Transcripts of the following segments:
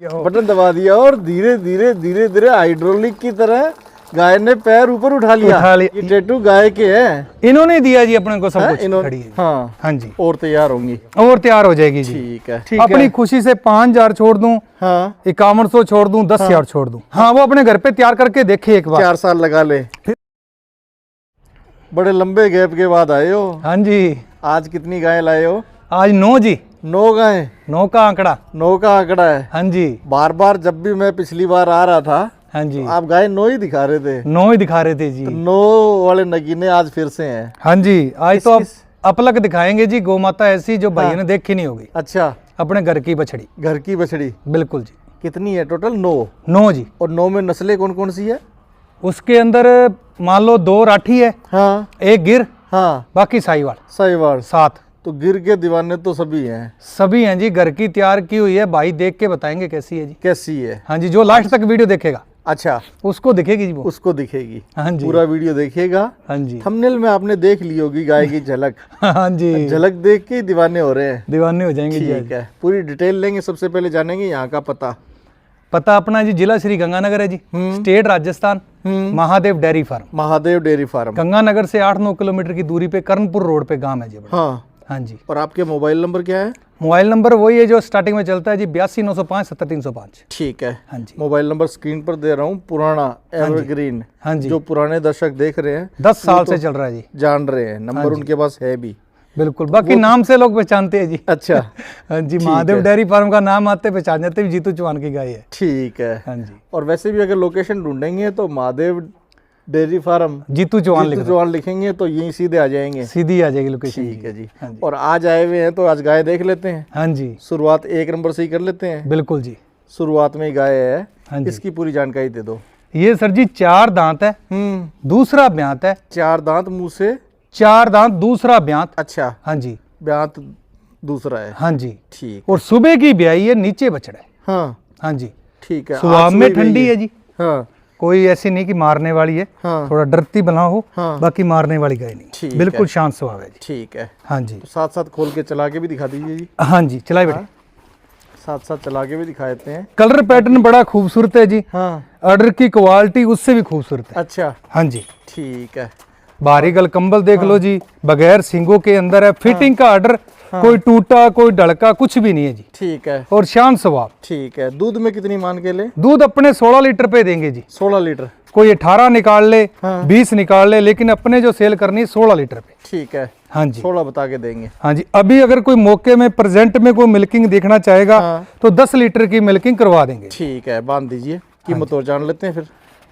Button दबा दिया और धीरे धीरे धीरे धीरे हाइड्रोलिक की तरह गाय ने पैर ऊपर उठा लिया। ये टैटू गाय के हैं, इन्होंने दिया जी अपने को सब कुछ। इन्होंने हाँ हाँ जी। और तैयार होंगी, और तैयार हो जाएगी जी। ठीक है। अपनी खुशी से 5000 छोड़ दूं, हाँ 5100 छोड़ दूं, 10,000 छोड़ दूं। हाँ वो अपने घर पे तैयार करके देखे एक बार। 4 साल लगा ले। बड़े लंबे गैप के बाद आए हो। हाँ जी। आज कितनी गाय लाए हो? आज 9 जी। 9 गाय। 9 का आंकड़ा। 9 का आंकड़ा है। हाँ जी। बार बार जब भी मैं पिछली बार आ रहा था, हाँ जी, तो आप गाय 9 ही दिखा रहे थे। 9 ही दिखा रहे थे जी। तो 9 वाले नगीने आज फिर से हैं। हाँ जी, आज तो अपलक दिखाएंगे जी। गौ माता ऐसी जो भाई ने देखी नहीं होगी। अच्छा, अपने घर की बछड़ी। घर की बछड़ी, बिल्कुल जी। कितनी है टोटल? 9 जी। और 9 में नस्लें कौन कौन सी है? उसके अंदर मान लो 2 राठी है, हाँ 1 गिर, हाँ बाकी साहिवाल। साहिवाल 7। तो गिर के दीवाने तो सभी हैं। सभी हैं जी, घर की तैयार की हुई है। भाई देख के बताएंगे कैसी है जी। कैसी है? हाँ जी, जो लास्ट तक वीडियो देखेगा अच्छा, उसको दिखेगी जी वो। उसको दिखेगी। हाँ जी, पूरा वीडियो देखिएगा। हाँ जी। थंबनेल में आपने देख ली होगी गाय की झलक। हाँ जी, झलक देख के ही दीवाने हो रहे हैं। दीवाने हो जाएंगे जी। ठीक है, पूरी डिटेल लेंगे। सबसे पहले जानेंगे यहाँ का पता। पता अपना जी जिला श्री गंगानगर है जी, state Rajasthan, Mahadev dairy farm. Mahadev dairy farm Ganganagar से 8-9 किलोमीटर की दूरी पे कर्णपुर रोड पे गांव है जी। हाँ हाँ जी। और आपके मोबाइल नंबर क्या है? मोबाइल नंबर वही है जो स्टार्टिंग में चलता है जी, 82-905-7305। ठीक है। हाँ जी। मोबाइल नंबर स्क्रीन पर दे रहा हूँ, पुराना एवरग्रीन। हाँ जी, जो पुराने दर्शक देख रहे हैं 10 साल से चल रहा है जी। जान रहे हैं, नंबर उनके पास है भी। बिल्कुल, बाकी नाम से लोग पहचानते हैं जी। अच्छा हाँ जी, महादेव डेयरी फार्म का नाम आते पहचान जाते हैं, जीतू चौहान की गाय है। ठीक है। हाँ जी। और वैसे भी अगर लोकेशन ढूंढेंगे तो महादेव डेयरी फार्म जीतू चौहान लिखेंगे तो यहीं सीधे आ जाएंगे, सीधी आ जाएगी लोकेशन। ठीक है जी। और आज आए हुए हैं तो आज गाय देख लेते हैं। हाँ जी, शुरुआत 1 नंबर से ही कर लेते हैं। बिल्कुल जी। शुरुआत में ही गाय है। हाँ जी। इसकी पूरी जानकारी दे दो। ये सर जी 4 दांत है, दूसरा ब्यांत है। 4 दांत मुंह से, 4 दांत दूसरा ब्यांत। अच्छा, हाँ जी, ब्यांत दूसरा है। हाँ जी। ठीक। और सुबह की ब्याई है, नीचे बछड़ा है। हाँ हाँ जी, ठीक है। सुबह में ठंडी है जी। हाँ कोई ऐसी नहीं कि मारने वाली है। हाँ थोड़ा डरती बना हो। हाँ। बाकी मारने वाली गाय नहीं, बिल्कुल शांत स्वभाव है जी। ठीक है। हाँ जी, तो साथ साथ खोल के चला के भी दिखा दीजिए जी। हाँ जी, चलाए बेटे। साथ साथ चला के भी दिखा देते हैं। कलर पैटर्न बड़ा खूबसूरत है जी। हाँ ऑर्डर की क्वालिटी उससे भी खूबसूरत है। अच्छा, हाँ जी, ठीक है। बाहरी गल कंबल देख लो जी, बगैर सींगों के अंदर है। फिटिंग का ऑर्डर, कोई टूटा कोई ढड़का कुछ भी नहीं है जी। ठीक है। और शांत स्वभाव। ठीक है। दूध में कितनी मान के ले? दूध अपने 16 लीटर पे देंगे जी। 16 लीटर। कोई 18 निकाल ले, 20 निकाल ले, लेकिन अपने जो सेल करनी है 16 लीटर पे। ठीक है। हाँ जी, 16 बता के देंगे। हाँ जी। अभी अगर कोई मौके में प्रेजेंट में कोई मिल्किंग देखना चाहेगा तो 10 लीटर की मिल्किंग करवा देंगे। ठीक है, बांध दीजिए। कीमत और जान लेते हैं फिर।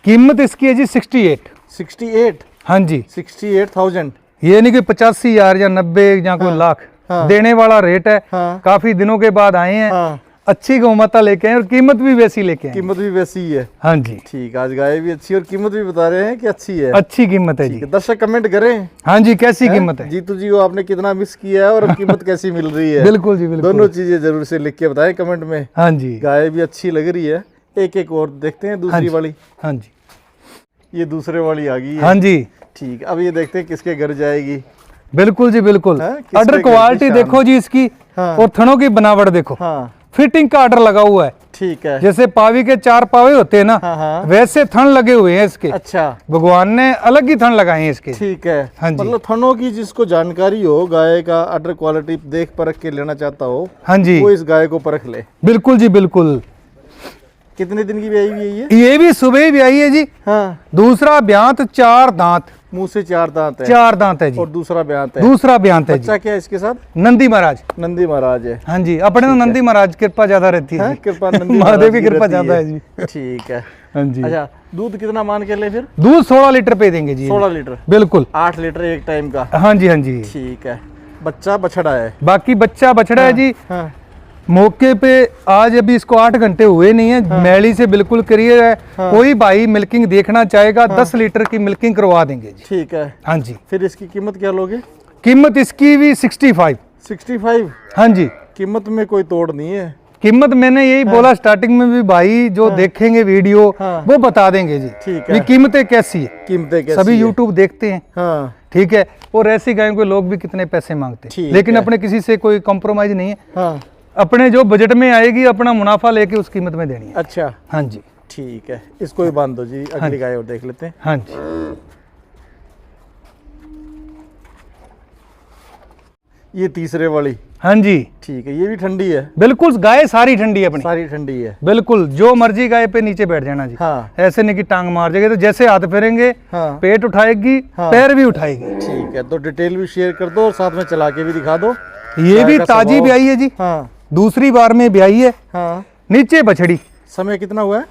कीमत इसकी है जी 68। 68? हाँ जी, 68,000। ये नहीं कि 85,000 या 90 या कोई लाख देने वाला रेट है। काफी दिनों के बाद आए हैं, अच्छी गौ माता लेके आए और कीमत भी वैसी लेके आए। कीमत भी वैसी ही है। हाँ जी, ठीक। आज गाय भी अच्छी और कीमत भी बता रहे हैं कि अच्छी है। अच्छी कीमत है जी। दर्शक कमेंट करें। हाँ जी, कैसी कीमत है? जीतू जी को आपने कितना मिस किया है और अब कीमत कैसी मिल रही है? बिल्कुल जी, बिल्कुल। दोनों चीजें जरूर से लिख के बताएं कमेंट में। हाँ जी, गाय भी अच्छी लग रही है। एक एक और देखते हैं दूसरी वाली। हाँ जी, ये दूसरे वाली आ गई है। हाँ जी। ठीक। अब ये देखते हैं किसके घर जाएगी। बिल्कुल जी, बिल्कुल। किसके ऑर्डर घर की क्वालिटी शान। देखो जी इसकी। और थनों की बनावट देखो। हाँ फिटिंग का ऑर्डर लगा हुआ है। ठीक है। जैसे पावी के 4 पावे होते हैं ना, वैसे थन लगे हुए हैं इसके। अच्छा, भगवान ने अलग ही थन लगाए हैं इसके। ठीक है। हाँ जी। मतलब थनों की जिसको जानकारी हो, गाय का ऑर्डर क्वालिटी देख परख के लेना चाहता हो, हाँ जी, वो इस गाय को परख ले। बिल्कुल जी, बिल्कुल। कितने दिन की ब्याई हुई है ये भी सुबह ही ब्याई है जी। हाँ। दूसरा ब्यांत, 4 दांत। मुंह से 4 दांत है। 4 दांत है जी। और दूसरा ब्यांत है। दूसरा ब्यांत है जी। बच्चा क्या है इसके साथ? नंदी महाराज। नंदी महाराज है। हाँ जी, अपने तो नंदी महाराज कृपा ज्यादा रहती है। कृपा नंदी महादेव की कृपा ज्यादा है जी। ठीक है। हाँ जी। अच्छा, दूध कितना मान के ले फिर? दूध 16 लीटर पे देंगे जी। 16 लीटर। बिल्कुल। 8 लीटर एक टाइम का। हाँ जी, हाँ जी। ठीक है। बच्चा बछड़ा है। बाकी बच्चा बछड़ा है जी। हाँ। मौके पे आज अभी इसको 8 घंटे हुए नहीं है। मैली से बिल्कुल क्लियर है। कोई भाई मिल्किंग देखना चाहेगा 10 लीटर की मिल्किंग करवा देंगे जी। ठीक है। हाँ जी। फिर इसकी कीमत क्या लोगे? कीमत इसकी भी 65। 65? हाँ जी। कीमत में कोई तोड़ नहीं है। कीमत मैंने यही बोला स्टार्टिंग में भी, भाई जो देखेंगे वीडियो वो बता देंगे जी। ठीक है। कीमतें कैसी है? कीमतें कैसी सभी है? यूट्यूब देखते हैं। हाँ। ठीक है। और ऐसी गायों को लोग भी कितने पैसे मांगते हैं, लेकिन अपने किसी से कोई कॉम्प्रोमाइज नहीं है। हाँ। अपने जो बजट में आएगी अपना मुनाफा लेके उस कीमत में देनी है। अच्छा हाँ जी ठीक है, इसको भी बांध दो जी, अगली गाय और देख लेते हैं। हाँ जी, ये तीसरे वाली, हाँ जी ठीक है, ये भी ठंडी है, बिल्कुल। गाय सारी ठंडी है अपनी, सारी ठंडी है। बिल्कुल। जो मर्जी गाय पे नीचे बैठ जाना जी। हाँ ऐसे नहीं कि टांग मार जाएगी, तो जैसे हाथ फेरेंगे हाँ पेट उठाएगी, हाँ। पैर भी उठाएगी। ठीक है, तो डिटेल भी शेयर कर दो और साथ में चला के भी दिखा दो। ये भी गाय का ताजी स्वभाव- ब्याई है जी, हाँ दूसरी बार में ब्याई है। हाँ। नीचे बछड़ी, समय कितना हुआ है?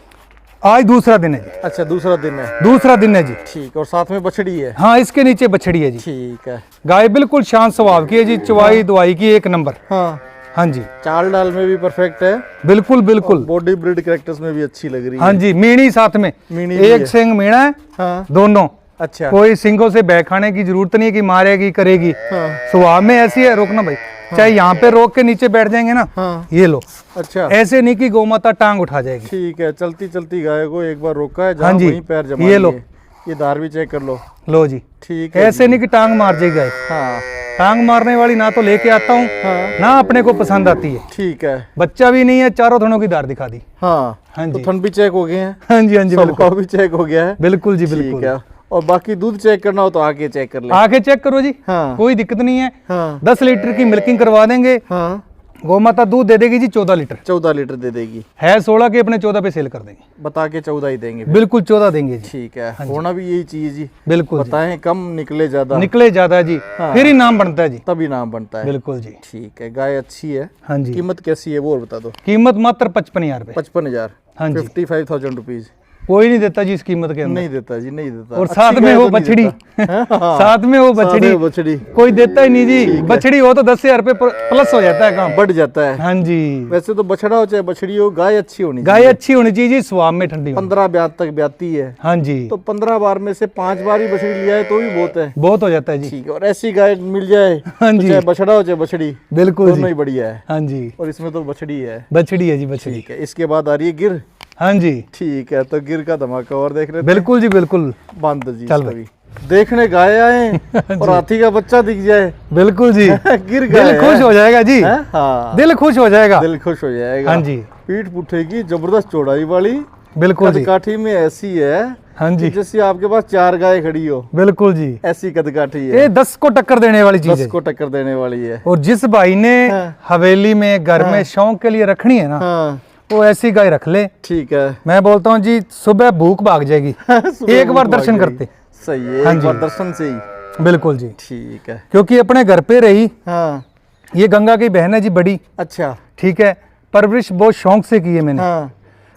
आज दूसरा दिन है जी, अच्छा दूसरा दिन है, दूसरा दिन है जी। ठीक, और साथ में बछड़ी है। हाँ, इसके नीचे बछड़ी है जी। ठीक है। गाय बिल्कुल शांत स्वभाव की है जी, चवाई दवाई की एक नंबर। हाँ हाँ जी, चाल डाल में भी परफेक्ट है, बिल्कुल बिल्कुल। बॉडी ब्रीड कैरेक्टर्स में भी अच्छी लग रही है। हाँ जी, मीणी साथ में, मीणी भी एक है। सिंग मीणा है, हाँ दोनों। अच्छा कोई सिंगों से बैग खाने की जरूरत नहीं है कि मारेगी करेगी। हाँ स्वभाव में ऐसी है, रोकना भाई, चाहे यहाँ पे रोक के नीचे बैठ जाएंगे ना, हाँ ये लो, अच्छा ऐसे नहीं कि गौ माता टांग उठा जाएगी। ठीक है, चलती चलती गाय को एक बार रोका है, हाँ जहाँ जी, वहीं पैर जमा ये लो। लिए। ये दार भी चेक कर लो। लो जी, ठीक है ऐसे नहीं कि टांग मार जाएगी गाय। हाँ टांग मारने वाली ना तो लेके आता हूँ, हाँ ना अपने को पसंद आती है। ठीक है। बच्चा भी नहीं है, चारों थनों की दार दिखा दी। हाँ हाँ तो जी, थन भी चेक हो गए हैं, हाँ जी, हाँ जी, बिल्कुल स्वभाव भी चेक हो गया है। बिल्कुल जी, ठीक बिल्कुल। है, और बाकी दूध चेक करना हो तो आके चेक कर ले। आके चेक करो जी, हाँ कोई दिक्कत नहीं है। हाँ 10 लीटर की मिल्किंग करवा देंगे, हाँ गौ माता दूध दे देगी जी 14 लीटर। 14 लीटर दे देगी, है 16 के, अपने 14 पे सेल कर देंगे, बता के 14 ही देंगे। बिल्कुल 14 देंगे जी। ठीक है, होना भी यही चाहिए जी, बिल्कुल जी। बताएं कम निकले ज्यादा, निकले ज्यादा जी, हाँ। फिर ही नाम बनता है जी। तभी नाम बनता है। बिल्कुल जी। ठीक है, गाय अच्छी है। हाँ जी, कीमत कैसी है वो और बता दो। कीमत मात्र 55,000 रुपए। 55,000, हाँ जी, 55,000 रुपीज। कोई नहीं देता जी इस कीमत के अंदर। नहीं देता जी, नहीं देता। और अच्छी साथ में गाय वो तो नहीं बछड़ी, देता। हाँ, साथ में वो साथ बछड़ी, में बछड़ी कोई देता ही नहीं जी। ठीक है। बछड़ी हो तो 10,000 रुपए प्लस हो जाता है काम। बढ़ जाता है। हाँ जी, वैसे तो बछड़ा हो चाहे बछड़ी हो, गाय अच्छी होनी गाय चाहिए। अच्छी होनी चाहिए जी, स्वाद में ठंडी होनी। 15 ब्यात तक ब्याती है, हाँ जी, तो 15 बार में से 5 बार ही बछड़ी लिया है तो भी बहुत है। बहुत हो जाता है जी। ठीक है, और ऐसी गाय मिल जाए हाँ तो जी, चाहे बछड़ा हो चाहे बछड़ी, बिल्कुल दोनों जी। ही बढ़िया है। हाँ जी, और इसमें तो बछड़ी है। बछड़ी है जी, बछड़ी। ठीक है, इसके बाद आ रही है गिर। हाँ जी, ठीक है, तो गिर का धमाका और देख रहे थे। बिल्कुल जी, बिल्कुल। बांध दो जी चल इसका भाई। भी। देखने गाय आए और हाथी का बच्चा दिख जाए, बिल्कुल जी, गिर गाय दिल खुश हो जाएगा जी, है। हाँ दिल खुश हो जाएगा। दिल खुश हो जाएगा। हाँ जी, पीठ पुठे की जबरदस्त चौड़ाई वाली, बिल्कुल जी। कदकाठी में ऐसी है हाँ कि जी, जैसे आपके पास 4 गाय खड़ी हो, बिल्कुल जी। ऐसी कदकाठी है। ये 10 को टक्कर देने वाली चीज 10 है। को टक्कर देने वाली है। और जिस भाई ने हाँ। हवेली में घर में शौक के लिए रखनी है ना, हाँ वो ऐसी गाय रख ले। ठीक है। मैं बोलता हूँ जी, सुबह भूख भाग जाएगी सुबह एक बार भूख दर्शन भाग करते। गई। सही है, हाँ एक जी। बार दर्शन से ही। बिल्कुल जी, ठीक है। क्योंकि अपने घर पे रही, हाँ ये गंगा की बहन है जी बड़ी। अच्छा। ठीक है, परवरिश बहुत शौक से की है मैंने। हाँ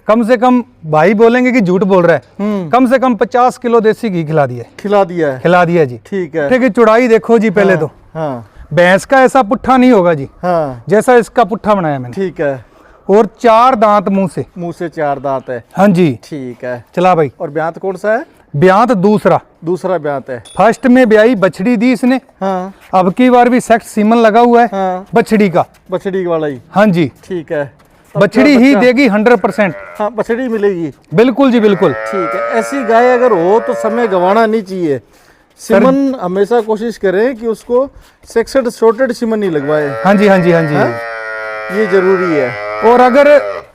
कम से कम, भाई बोलेंगे कि झूठ बोल रहा है, कम से कम 50 किलो देसी घी खिला दिया है। खिला दिया है। खिला दिया जी। ठीक है। ठीक है, चौड़ाई देखो जी पहले तो, हाँ भैंस का ऐसा पुट्ठा नहीं होगा जी, हाँ जैसा इसका पुट्ठा बनाया मैंने। ठीक है। और 4 दांत मुंह से। मुंह से 4 दांत है। हाँ जी, ठीक है। चला भाई। और ब्यांत कौन सा है? ब्यांत दूसरा, दूसरा ब्यांत है। फर्स्ट में ब्याई बछड़ी दी इसने, हाँ अब की बार भी सेक्स सीमन लगा हुआ है हाँ बछड़ी का। बछड़ी वाला ही। हाँ जी, ठीक है। तब बछड़ी क्या ही बच्चा? देगी 100%। हाँ बछड़ी मिलेगी। बिल्कुल जी, बिल्कुल। ठीक है, ऐसी गाय अगर हो तो समय गंवाना नहीं चाहिए। सीमन हमेशा कोशिश करें कि उसको सेक्सेड शॉर्टेड सीमन नहीं लगवाए, हाँ जी, हाँ जी, हाँ जी। ये जरूरी है। और अगर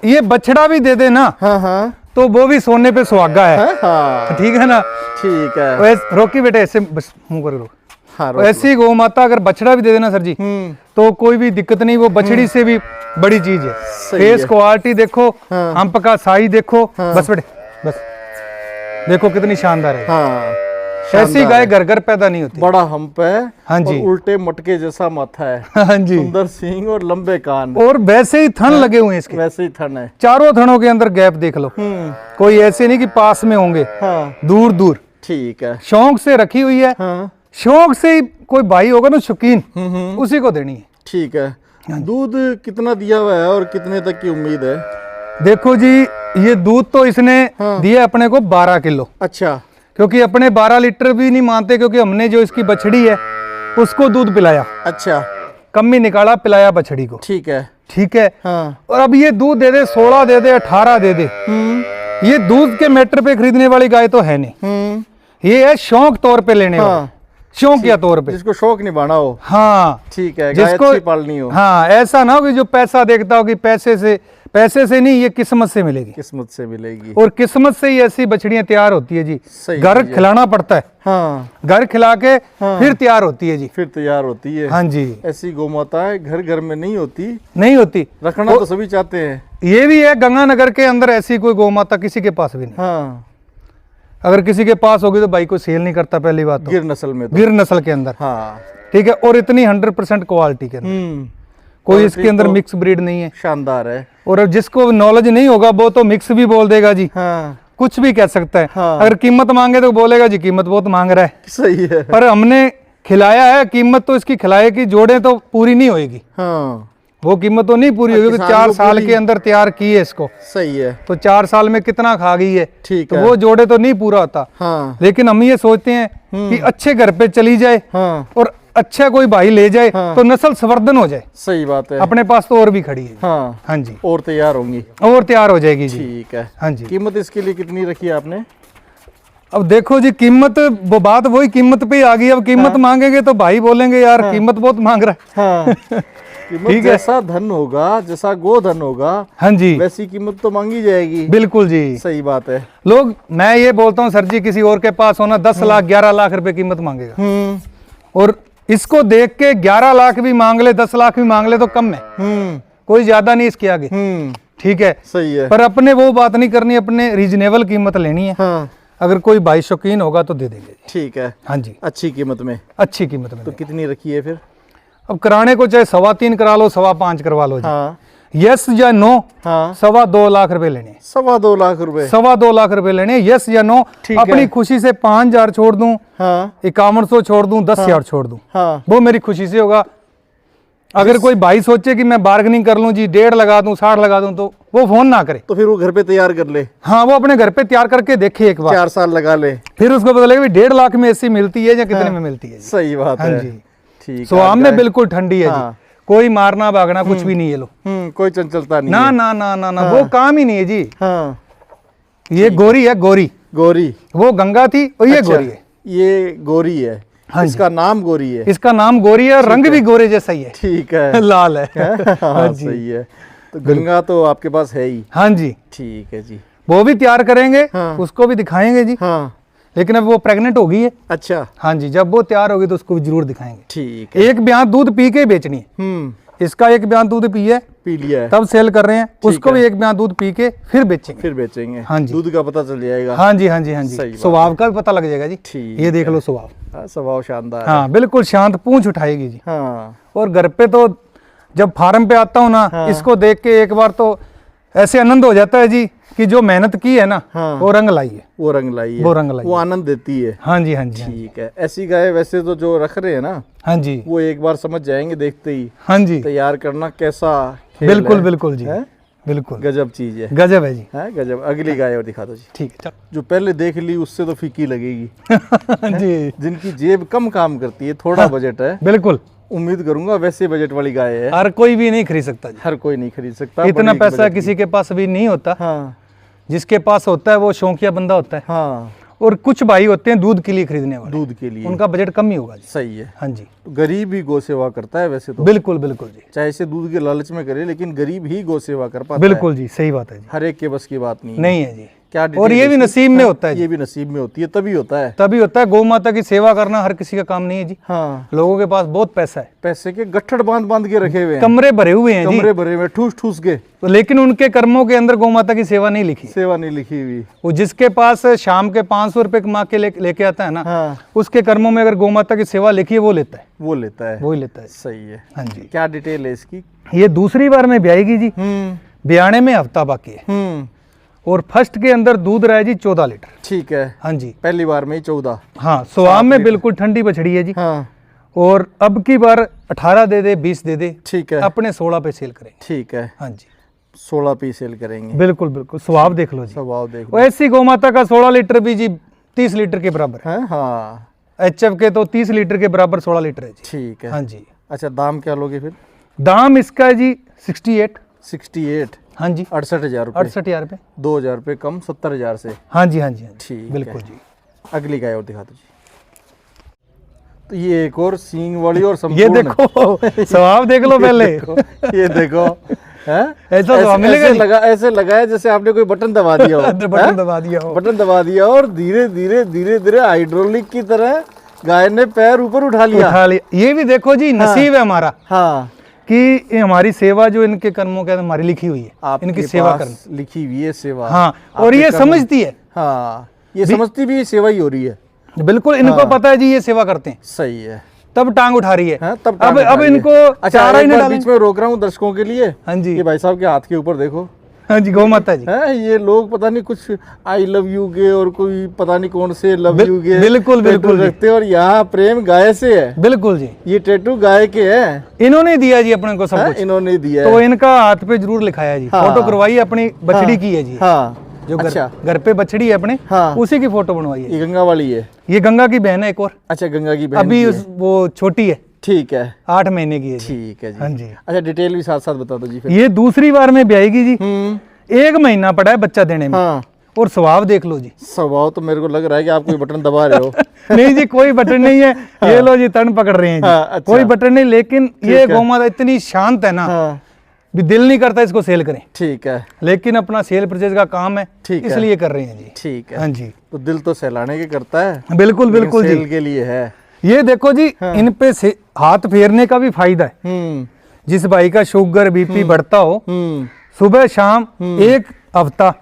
ये बछड़ा भी दे दे ना, हाँ हाँ तो वो भी सोने पे सुहागा है। हाँ ठीक है ना। ठीक है। वैसे रोकी बेटे, ऐसे बस मुंह कर लो। हाँ ऐसी गौ माता अगर बछड़ा भी दे देना सर जी, तो कोई भी दिक्कत नहीं, वो बछड़ी से भी बड़ी चीज है। फेस है। क्वालिटी देखो, हाँ। हम्प का साइज देखो, बस बेटे बस, देखो कितनी शानदार है। हाँ ऐसी गाय घर घर पैदा नहीं होती। बड़ा हम्प है। हाँ जी। और उल्टे मटके जैसा माथा है, हाँ जी, सुंदर सींग और लंबे कान, और वैसे ही थन लगे हुए हैं इसके, वैसे ही थन है। चारों थनों के अंदर गैप देख लो, कोई ऐसे नहीं कि पास में होंगे, हाँ दूर दूर। ठीक है। शौक से रखी हुई है। हाँ शौक से ही कोई भाई होगा ना शौकीन, उसी को देनी है। ठीक है। दूध कितना दिया हुआ है और कितने तक की उम्मीद है? देखो जी, ये दूध तो इसने दिया अपने को 12 किलो, अच्छा। क्योंकि अपने 12 लीटर भी नहीं मानते, क्योंकि हमने जो इसकी बछड़ी है उसको दूध पिलाया, अच्छा। कमी निकाला, पिलाया बछड़ी को। ठीक है। ठीक है। हाँ और अब ये दूध दे दे, 16 दे दे, 18 दे दे, ये दूध के मैटर पे खरीदने वाली गाय तो है नहीं, ये है शौक तौर पे लेने वाली। शौकिया तौर पे। जिसको शौक निभाना हो। हाँ ठीक है, गाय अच्छी पालनी हो। हाँ, ऐसा ना हो कि जो पैसा देखता हो कि पैसे से नहीं, ये किस्मत से मिलेगी। किस्मत से मिलेगी। और किस्मत से ही ऐसी बछड़ियां तैयार होती है जी। सही घर खिलाना पड़ता है। हाँ, घर खिला के फिर तैयार होती है जी। फिर तैयार होती है। हाँ जी। ऐसी गौ माताएं घर घर में नहीं होती। नहीं होती। रखना तो सभी चाहते हैं। ये भी है, गंगानगर के अंदर ऐसी कोई गौ माता किसी के पास भी नहीं। हाँ, अगर किसी के पास होगी तो भाई को सेल नहीं करता, पहली बात तो। गिर नस्ल में तो। गिर नस्ल के अंदर। हाँ, ठीक है। और इतनी 100% क्वालिटी के अंदर, कोई इसके अंदर मिक्स ब्रीड नहीं है। शानदार है। और अब जिसको नॉलेज नहीं होगा वो तो मिक्स भी बोल देगा जी। हाँ, कुछ भी कह सकता है। हाँ। अगर कीमत मांगे तो बोलेगा जी कीमत बहुत मांग रहा है। सही है। पर हमने खिलाया है, कीमत तो इसकी खिलाए की जोड़े तो पूरी नहीं होएगी। हाँ, वो कीमत तो नहीं पूरी होगी। किसान 4 को साल पूरी- के अंदर तैयार की है इसको, सही है। तो 4 साल में कितना खा गई है। ठीक तो है। वो जोड़े तो नहीं पूरा होता। हाँ, लेकिन हम ये सोचते हैं कि अच्छे घर पे चली जाए हाँ, और अच्छा कोई भाई ले जाए हाँ। तो नस्ल संवर्धन हो जाए। सही बात है। अपने पास तो और भी खड़ी है। हाँ, हाँ जी, और तैयार होंगी। और तैयार हो जाएगी जी। ठीक है। हाँ जी। कीमत इसके लिए कितनी रखी है आपने? अब देखो जी, कीमत वो बात वही कीमत पे ही आ गई। अब कीमत मांगेंगे तो भाई बोलेंगे यार कीमत बहुत मांग रहा है। हाँ, कीमत ठीक है। जैसा धन होगा, जैसा गोधन होगा, हाँ जी, वैसी कीमत तो मांगी जाएगी। बिल्कुल जी। सही बात है। लोग, मैं ये बोलता हूँ सर जी, किसी और के पास होना 10 लाख 11 लाख रुपए कीमत मांगेगा, और इसको देख के 11 लाख भी मांग ले, 10 लाख भी मांग ले तो कम है। कोई ज्यादा नहीं इसके आगे। ठीक है। सही है। पर अपने वो बात नहीं करनी, अपने रीजनेबल कीमत लेनी है। हाँ, अगर कोई भाई शौकीन होगा तो दे देंगे। ठीक है। हाँ जी, अच्छी कीमत में। अच्छी कीमत में तो देंगे। कितनी रखी है फिर? अब कराने को चाहे 3.25 करा लो, 5.25 करवा लो जी। हाँ, यस या नो, हाँ, 2.25 लाख रुपए लेने। 2.25 लाख रुपए। 2.25 लाख रुपए लेने, यस या नो। ठीक है। अपनी खुशी से 5,000 छोड़ दूं, हाँ, 5100 छोड़ दूं, 10,000 छोड़ दूं, हाँ, वो मेरी खुशी से होगा। अगर कोई भाई सोचे कि मैं बार्गेनिंग कर लूं जी, 1.5 लगा दूं, 60 लगा दूं, तो वो फोन ना करे। तो फिर वो घर पे तैयार कर ले। हाँ, वो अपने घर पे तैयार करके देखे एक बार, 4 साल लगा ले। फिर उसको पता लगेगा 1.5 लाख में ऐसी मिलती है या कितने में मिलती है जी। सही बात हाँ है। जी। ठीक स्वाम में गाय- बिल्कुल ठंडी है हाँ। जी, कोई मारना भागना कुछ भी नहीं है। लो, कोई चंचलता नहीं ना है। ना ना ना ना, वो काम ही नहीं है जी। हाँ, ये गोरी है, गोरी। गोरी। वो गंगा थी और ये अच्छा, गोरी है। ये गोरी है। हाँ जी। इसका नाम गोरी है। इसका नाम गोरी है और रंग भी गोरे जैसा ही है। ठीक है। लाल है। हाँ, जी। सही है। तो गंगा तो आपके पास है ही। हाँ जी, ठीक है जी। वो भी तैयार करेंगे, हाँ। उसको भी दिखाएंगे जी। हाँ, लेकिन अब वो प्रेग्नेंट हो गई है। अच्छा, हाँ जी, जब वो तैयार होगी तो उसको भी जरूर दिखाएंगे। ठीक है। एक बयान दूध पी के ही बेचनी है। इसका एक बयान दूध पिए पी लिया है, तब सेल कर रहे हैं, उसको है। भी एक बयान दूध पी के फिर बेचेंगे। फिर बेचेंगे। हाँ जी। दूध का पता चल जाएगा। हाँ जी, हाँ जी, हाँ सही जी, बात स्वभाव का भी पता लग जाएगा जी। ठीक ये देख लो स्वभाव। हाँ, स्वभाव शानदार है। हाँ, बिल्कुल शांत, पूंछ उठाएगी जी। हाँ, और घर पे तो जब फार्म पे आता हूँ ना, इसको देख के एक बार तो ऐसे आनंद हो जाता है जी कि जो मेहनत की है ना, हाँ। वो रंग लाई है। वो रंग लाई है। वो रंग लाई वो आनंद देती है। हाँ जी, हाँ जी, हाँ जी, ठीक है। ऐसी गाय वैसे तो जो रख रहे हैं ना, हाँ जी, वो एक बार समझ जाएंगे देखते ही। हाँ जी, तैयार करना कैसा खेल बिल्कुल है। बिल्कुल जी, हैं? बिल्कुल गजब चीज है। गजब है जी। है गजब। अगली गाय और दिखा दो जी। ठीक है, जो पहले देख ली उससे तो फीकी लगेगी। चल जी, जिनकी जेब कम काम करती है, थोड़ा बजट है, बिल्कुल। उम्मीद करूंगा वैसे बजट वाली गाय है। हर कोई भी नहीं खरीद सकता जी, हर कोई नहीं खरीद सकता। इतना बड़ी पैसा बजट किसी के पास भी नहीं होता। की। हाँ, जिसके पास होता है वो शौकिया बंदा होता है। हाँ, और कुछ भाई होते हैं दूध के लिए खरीदने वाले, दूध के लिए उनका बजट कम ही होगा जी। सही है। हाँ जी, तो गरीब ही गौ सेवा करता है वैसे तो, बिल्कुल बिल्कुल जी, चाहे इसे दूध के लालच में करे, लेकिन गरीब ही गौ सेवा कर पाता है। बिल्कुल जी, सही बात है जी। हर एक के बस की बात नहीं है। नहीं है जी, क्या और डिटेल ये है भी इसकी? नसीब में होता है जी। ये भी नसीब में होती है, तभी होता है। तभी होता है। गौ माता की सेवा करना हर किसी का काम नहीं है जी। हाँ, लोगों के पास बहुत पैसा है, पैसे के गट्ठड़ बांध बांध के रखे हुए हैं, कमरे भरे हुए हैं जी, कमरे भरे हुए ठूस ठूस के। तो लेकिन उनके कर्मों के अंदर गौ माता की सेवा नहीं लिखी है। सेवा नहीं लिखी हुई। वो जिसके पास शाम के 500 रुपए कमा के लेके आता है ना, हाँ, उसके कर्मों में अगर गौ माता की सेवा लिखी है वो लेता है, वो लेता है। वो ही लेता है। सही है। हाँ जी, क्या डिटेल है इसकी? ये दूसरी बार में ब्याएगी जी, ब्याने में हफ्ता बाकी है, और फर्स्ट के अंदर दूध रहा है जी 14 लीटर। ठीक है। हाँ जी, पहली बार में ही 14। हाँ, स्वाम में बिल्कुल ठंडी बछड़ी है जी। हाँ, और अब की बार 18 दे दे, 20 दे दे, ठीक है। अपने 16 पे सेल करेंगे। ठीक है। हाँ जी, 16 पीस सेल करेंगे। बिल्कुल बिल्कुल, स्वभाव देख लो जी। स्वभाव देख वो ऐसी गौ माता का 16 लीटर भी जी 30 लीटर के बराबर है। है। हाँ, HF के तो 30 लीटर के बराबर 16 लीटर है जी। ठीक है। हाँ जी, अच्छा, दाम क्या लोगे फिर? दाम इसका है जी 68। 68। हाँ जी, 68,000 रुपये। 68,000 रुपये। 2,000 रुपये कम, 70,000 से। हाँ जी, हाँ जी, हाँ जी, ठीक बिल्कुल है। जी। अगली गाय और दिखा दो जी। तो ये एक और सींग वाली और ये संपूर्ण। देखो स्वभाव देख लो पहले। ये देखो हैं? ऐसा स्वभाव मिलेगा ऐसे नहीं। लगा, ऐसे लगा है जैसे आपने कोई बटन दबा दिया हो। बटन हैं? दबा दिया हो। बटन दबा दिया और धीरे धीरे धीरे धीरे हाइड्रोलिक की तरह गाय ने पैर ऊपर उठा लिया। उठा लिया। ये भी देखो जी नसीब है हमारा हाँ, कि ये हमारी सेवा जो इनके कर्मों के अंदर हमारी लिखी हुई है, आपके इनकी सेवा पास करना। लिखी हुई है सेवा। हाँ, और आपके ये कर्म- समझती है, हाँ, ये समझती भी ये सेवा ही हो रही है। बिल्कुल इनको पता है जी ये सेवा करते हैं, सही है। तब टांग उठा रही है। हाँ, तब अब टांग उठा अब रही है। इनको अच्छा, चारा ही एक नहीं बार डालेंगे। बीच में रोक रहा हूँ दर्शकों के लिए। हाँ जी, ये भाई साहब के हाथ के ऊपर देखो। हाँ जी, गौ माता जी। हैं, ये लोग पता नहीं कुछ आई लव यू के और कोई पता नहीं कौन से लव यू के बिल्कुल, बिल्कुल टैटू जी। रखते हैं और यहाँ प्रेम गाय से है। बिल्कुल जी, ये टैटू गाय के है। इन्होंने दिया जी अपने को सब हैं, कुछ, इन्होंने दिया तो है। इनका हाथ पे जरूर लिखाया जी। हाँ। फोटो करवाई अपनी बछड़ी की है जी, हाँ, जो अच्छा, घर पे बछड़ी है अपने, हाँ। उसी की फोटो बनवाई है। ये गंगा वाली है। ये गंगा की बहन है एक और, अच्छा, गंगा की बहन अभी की है। वो छोटी है, ठीक है, 8 महीने की है जी। ठीक है जी। हाँ जी, अच्छा, डिटेल भी साथ साथ बता दो जी फिर। ये दूसरी बार में ब्याएगी जी। 1 महीना पड़ा है बच्चा देने में, हाँ, और स्वभाव देख लो जी। स्वभाव तो मेरे को लग रहा है कि आप कोई बटन दबा रहे हो। नहीं जी, कोई बटन नहीं है। ये लो जी तन पकड़ रहे हैं जी। हाँ, अच्छा। कोई बटन नहीं, लेकिन ये है। गौ माता इतनी शांत है ना, हाँ, भी दिल नहीं करता इसको सेल करें, ठीक है, लेकिन अपना सेल परचेज का काम है, ठीक है। इसलिए कर रहे हैं जी। ठीक है। हाँ जी, तो दिल तो सहलाने के करता है, बिल्कुल लेकिन बिल्कुल सेल जी। के लिए है। ये देखो जी, इन पे से हाथ फेरने का भी फायदा है। जिस भाई का शुगर बीपी बढ़ता हो, सुबह शाम 1 हफ्ता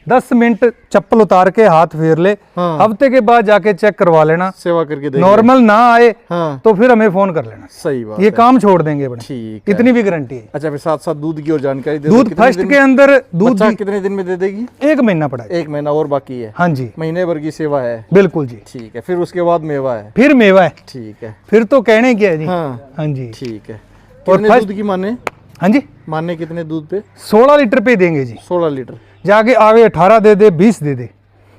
10 मिनट चप्पल उतार के हाथ फेर ले, हाँ। हफ्ते के बाद जाके चेक करवा लेना। सेवा करके देख नॉर्मल ना आए हाँ, तो फिर हमें फोन कर लेना, सही बात ये है। काम छोड़ देंगे अपने, ठीक है। इतनी भी गारंटी है। अच्छा, फिर साथ साथ दूध की और जानकारी दे दो। दूध कितने फर्स्ट दिन- के अंदर दूध बच्चा कितने दिन में दे देगी? 1 महीना पड़ा है। 1 महीना और बाकी है। हाँ जी, महीने भर की सेवा है। बिल्कुल जी। ठीक है, फिर उसके बाद मेवा है। फिर मेवा है, ठीक है, फिर तो कहने क्या है जी। हाँ, हाँ जी, ठीक है। और कितने फर्स्ट- दूध की माने? हाँ जी, माने कितने दूध पे? 16 लीटर पे देंगे जी। 16 लीटर। जाके आगे 18 दे दे, 20 दे दे,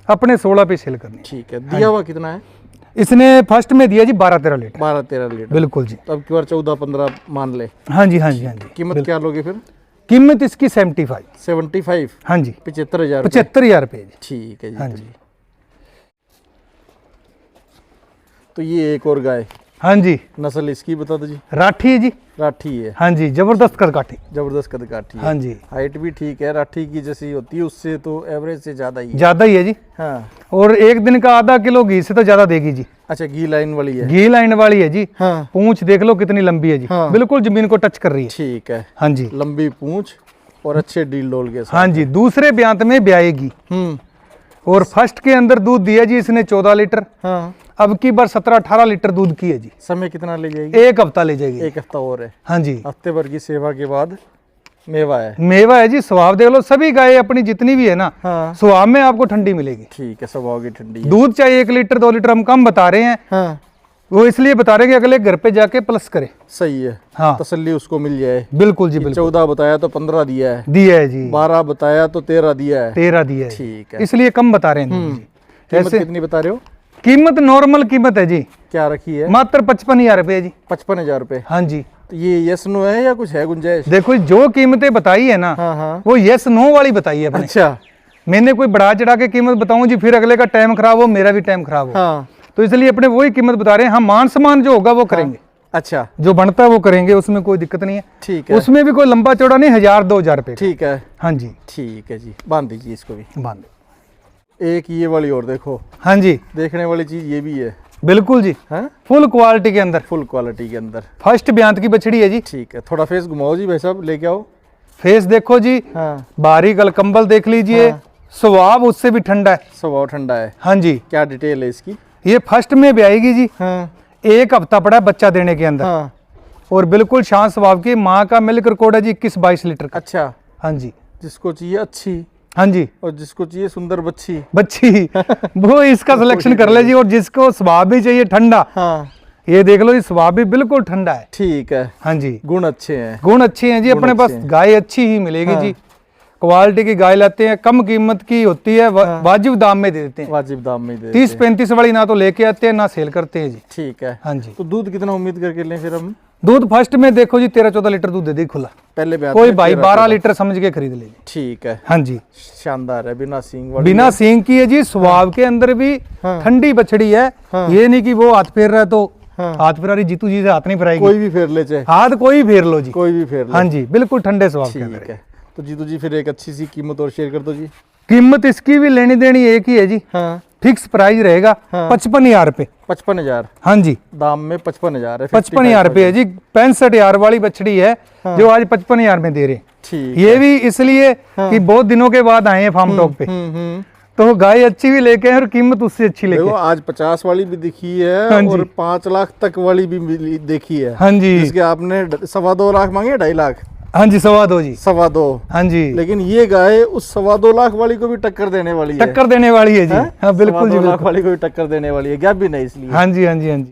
अपने 16 पे सेल करनी। ठीक है, दिया हुआ कितना है? इसने फर्स्ट में दिया जी 12-13 लीटर। 12-13 लीटर। बिल्कुल जी। तो अब की बार 14-15 मान ले। हाँ जी, हाँ जी, हाँ जी। कीमत क्या लोगे फिर? कीमत इसकी 75। 75। हाँ जी, 75,000। 75,000 रुपये जी। ठीक है जी। हाँ जी, तो ये एक और गाय, हाँ जी, नस्ल इसकी बता दो जी। राठी है जी। राठी है। हाँ जी, जबरदस्त कर काठी। जबरदस्त कद काठी है। हाँ जी, हाइट भी ठीक है, राठी की जैसी होती है उससे तो एवरेज से ज्यादा ही है। ज्यादा ही है जी। हाँ, और एक दिन का आधा किलो घी से तो ज्यादा देगी जी। अच्छा, घी लाइन वाली है। घी लाइन वाली है जी। हाँ, पूंछ देख लो कितनी लंबी है जी, हाँ। बिल्कुल जमीन को टच कर रही है। ठीक है, हाँ जी, लंबी पूंछ और अच्छे डील डोल के साथ। हाँ जी, दूसरे ब्यांत में ब्याएगी। और फर्स्ट के अंदर दूध दिया जी इसने 14 लीटर। हाँ, अब की बार 17-18 लीटर दूध की है जी। समय कितना ले जाएगी? 1 हफ्ता ले जाएगी। 1 हफ्ता और है। हाँ जी, हफ्ते भर की सेवा के बाद मेवा है। मेवा है जी। स्वभाव देख लो, सभी गाय अपनी जितनी भी है ना, हाँ, स्वभाव में आपको ठंडी मिलेगी। ठीक है, स्वभाव की ठंडी है। दूध चाहे 1 लीटर 2 लीटर हम कम बता रहे हैं, हाँ, वो इसलिए बता रहे हैं कि अगले घर पे जाके प्लस करे। सही है। हाँ, तसल्ली उसको मिल जाए। बिल्कुल जी, बिल्कुल 14 बताया तो 15 दिया है। दिया है जी। 12 बताया तो 13 दिया है। 13 दिया है, ठीक है। इसलिए कम बता रहे हैं दूध जी। कीमत ऐसे कितनी बता रहे हो? कीमत नॉर्मल कीमत है जी, क्या रखी है? मात्र 55,000 रुपये जी। 55,000 रुपए। हाँ जी, तो ये यस नो है या कुछ है गुंजाइश? देखो जो कीमतें बताई है ना, हाँ, हाँ। वो यस नो वाली बताई है अपने। अच्छा। मैंने कोई बढ़ा चढ़ा के कीमत बताऊं जी, फिर अगले का टाइम खराब हो, मेरा भी टाइम खराब हो। हाँ, तो इसलिए अपने वही कीमत बता रहे हैं। हम मान सम्मान जो होगा वो करेंगे, अच्छा, जो बनता है वो करेंगे, उसमें कोई दिक्कत नहीं है। ठीक है। उसमें भी कोई लंबा चौड़ा नहीं, 1000-2000 रुपये। ठीक है, हाँ जी, ठीक है जी। बांध दीजिए इसको भी। बांध दो। एक ये वाली और देखो, हाँ जी, देखने वाली चीज ये भी है। बिल्कुल जी, हाँ, फुल क्वालिटी के अंदर, फुल क्वालिटी के अंदर। फर्स्ट ब्यांत की बछड़ी है जी। ठीक है, थोड़ा फेस घुमाओ जी भाई साहब, लेके आओ। फेस देखो जी, हाँ, बारीक अलकंबल देख लीजिए। हाँ। स्वभाव उससे भी ठंडा है। स्वभाव ठंडा है। हाँ जी, क्या डिटेल है इसकी? ये फर्स्ट में ब्याएगी जी। हाँ, 1 हफ्ता पड़ा है बच्चा देने के अंदर। हाँ, और बिल्कुल शांत स्वभाव की। माँ का मिल्क रिकॉर्ड है जी 21-22 लीटर का। अच्छा। हाँ जी, जिसको चाहिए अच्छी हाँ जी, और जिसको चाहिए सुंदर बच्ची। बच्ची वो इसका सिलेक्शन कर ले जी। और जिसको स्वभाव भी चाहिए ठंडा, हाँ, ये देख लो जी, स्वभाव भी बिल्कुल ठंडा है। ठीक है। हाँ जी, गुण अच्छे हैं। गुण अच्छे हैं जी। गुण अपने पास अच्छे हैं। गाय अच्छी ही मिलेगी जी। क्वालिटी की गाय लाते हैं, कम कीमत की होती है, वाजिब दाम में दे देते हैं। वाजिब दाम में दे 30-35 वाली ना तो लेके आते हैं ना सेल करते हैं जी। ठीक है। हाँ जी, तो दूध कितना उम्मीद करके लें फिर हम? दूध फर्स्ट में देखो जी 13-14 लीटर दूध दे दी खुला। पहले ब्याह कोई में भाई 13 12 लीटर समझ के खरीद ले जी। ठीक है, हाँ जी, शानदार है, बिना सींग वाली बिना है। सींग की है जी। स्वभाव के अंदर भी हाँ। ठंडी बछड़ी है। हाँ। ये नहीं कि वो हाथ फेर रहा है तो हाँ। हाथ फिरारी जीतू जी से हाथ नहीं फिराएगी, कोई भी फेर ले चाहे, हाथ कोई फेर लो जी। कोई भी फेर ले। हाँ जी, बिल्कुल ठंडे स्वभाव के अंदर ठीक है। है, तो जीतू जी फिर एक अच्छी सी कीमत और शेयर कर दो जी। कीमत इसकी भी लेनी देनी एक ही है जी, हाँ, फिक्स प्राइस रहेगा हाँ। 55,000 रुपए। 55,000 हाँ जी, दाम में 55,000 है, 55,000 रुपए है जी। 65,000 वाली बछड़ी है जो आज 55,000 में दे रहे हैं। ठीक। ये भी इसलिए कि बहुत दिनों के बाद आए हैं फार्म टॉक पे, तो गाय अच्छी भी लेके आए और कीमत उससे अच्छी लेके देखो आज 50 वाली भी दिखी है हाँ जी। और 5 लाख तक वाली भी देखी है। हाँ जी, जिसके आपने 2.25 लाख मांगे, 2.5 लाख, हाँ जी, 2.25 जी। 2.25। हाँ जी, लेकिन ये गाय उस 2.25 लाख वाली को भी टक्कर देने वाली है। टक्कर देने वाली है जी। हाँ बिल्कुल जी, 2.25 लाख बिल्कुल। वाली को भी टक्कर देने वाली है, गैप भी नहीं इसलिए। हाँ जी, हाँ जी, हाँ जी।